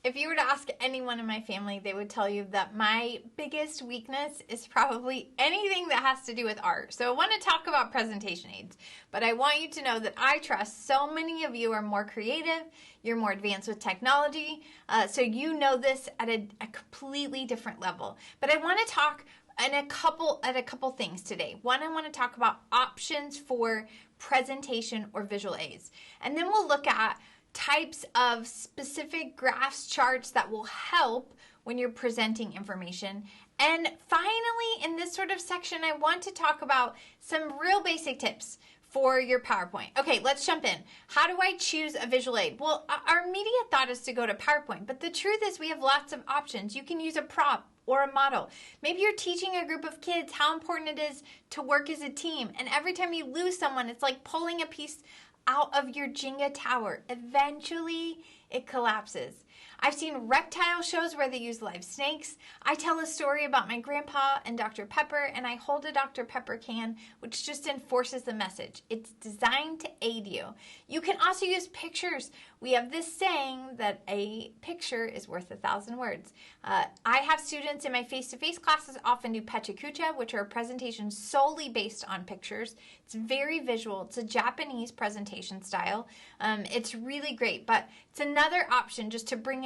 If you were to ask anyone in my family, they would tell you that my biggest weakness is probably anything that has to do with art. So I want to talk about presentation aids, but I want you to know that I trust so many of you are more creative, you're more advanced with technology, so you know this at a completely different level. But I want to talk at a couple things today. One, I want to talk about options for presentation or visual aids, and then we'll look at types of specific graphs, charts that will help when you're presenting information. And finally, in this sort of section, I want to talk about some real basic tips for your PowerPoint. Okay, let's jump in. How do I choose a visual aid? Well, our immediate thought is to go to PowerPoint, but the truth is we have lots of options. You can use a prop or a model. Maybe you're teaching a group of kids how important it is to work as a team, and every time you lose someone, it's like pulling a piece out of your Jenga tower. Eventually, it collapses. I've seen reptile shows where they use live snakes. I tell a story about my grandpa and Dr. Pepper, and I hold a Dr. Pepper can, which just enforces the message. It's designed to aid you. You can also use pictures. We have this saying that a picture is worth 1,000 words. I have students in my face-to-face classes often do pechakucha, which are presentations solely based on pictures. It's very visual. It's a Japanese presentation style. It's really great, but it's another option just to bring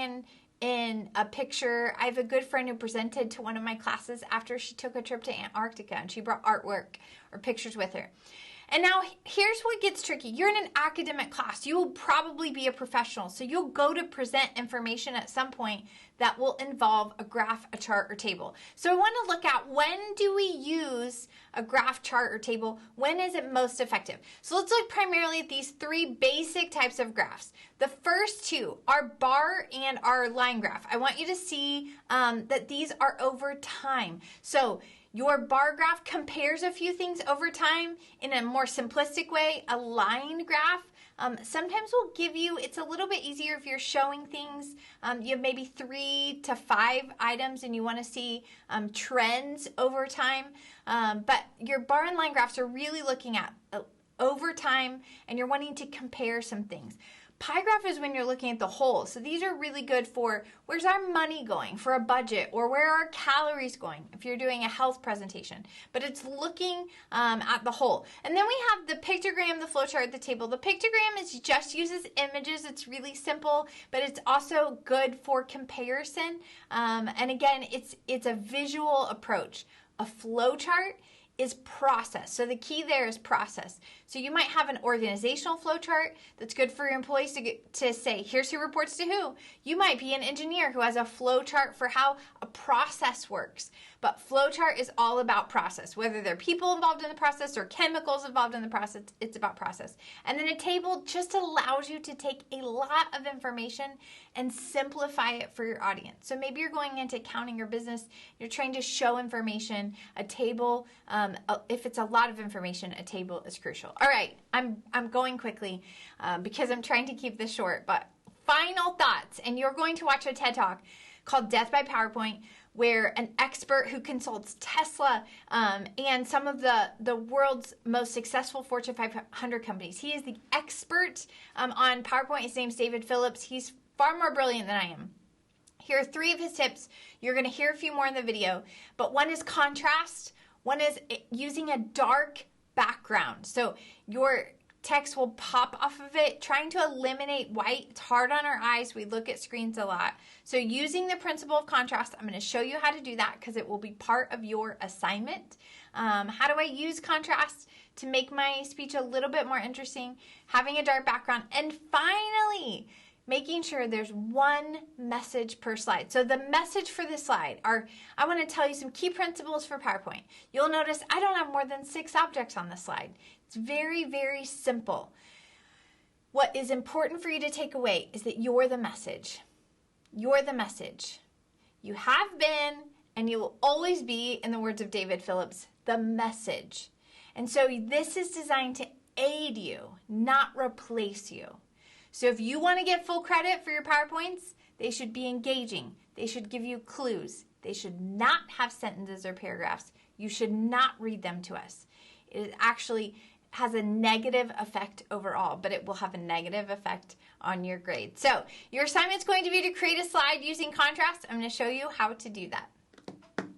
in a picture. I have a good friend who presented to one of my classes after she took a trip to Antarctica, and she brought artwork or pictures with her. And now here's what gets tricky. You're in an academic class. You will probably be a professional. So you'll go to present information at some point that will involve a graph, a chart, or table. So I want to look at, when do we use a graph, chart, or table? When is it most effective? So let's look primarily at these three basic types of graphs. The first two are bar and our line graph. I want you to see that these are over time. So your bar graph compares a few things over time in a more simplistic way. A line graph sometimes will give you, it's a little bit easier if you're showing things. You have maybe 3 to 5 items and you want to see trends over time. But your bar and line graphs are really looking at over time, and you're wanting to compare some things. Pie graph is when you're looking at the whole. So these are really good for where's our money going for a budget, or where are our calories going if you're doing a health presentation. But it's looking at the whole. And then we have the pictogram, the flowchart, the table. The pictogram is just uses images. It's really simple, but it's also good for comparison. And again, it's a visual approach. A flowchart is process. So the key there is process. So you might have an organizational flowchart that's good for your employees to say, here's who reports to who. You might be an engineer who has a flowchart for how a process works. But flowchart is all about process. Whether there are people involved in the process or chemicals involved in the process, it's about process. And then a table just allows you to take a lot of information and simplify it for your audience. So maybe you're going into accounting or business, you're trying to show information. A table, if it's a lot of information, a table is crucial. All right, I'm going quickly because I'm trying to keep this short, but final thoughts. And you're going to watch a TED Talk called Death by PowerPoint, where an expert who consults Tesla and some of the world's most successful Fortune 500 companies. He is the expert on PowerPoint. His name's David Phillips. He's far more brilliant than I am. Here are 3 of his tips. You're going to hear a few more in the video, but one is contrast. One is using a dark background. So your text will pop off of it, trying to eliminate white. It's hard on our eyes. We look at screens a lot. So using the principle of contrast, I'm going to show you how to do that because it will be part of your assignment. How do I use contrast to make my speech a little bit more interesting? Having a dark background. And finally, making sure there's one message per slide. So the message for this slide are, I want to tell you some key principles for PowerPoint. You'll notice I don't have more than 6 objects on this slide. It's very, very simple. What is important for you to take away is that you're the message. You're the message. You have been, and you will always be, in the words of David Phillips, the message. And so this is designed to aid you, not replace you. So if you want to get full credit for your PowerPoints, they should be engaging. They should give you clues. They should not have sentences or paragraphs. You should not read them to us. It is actually has a negative effect overall, but it will have a negative effect on your grade. So your assignment is going to be to create a slide using contrast. I'm going to show you how to do that.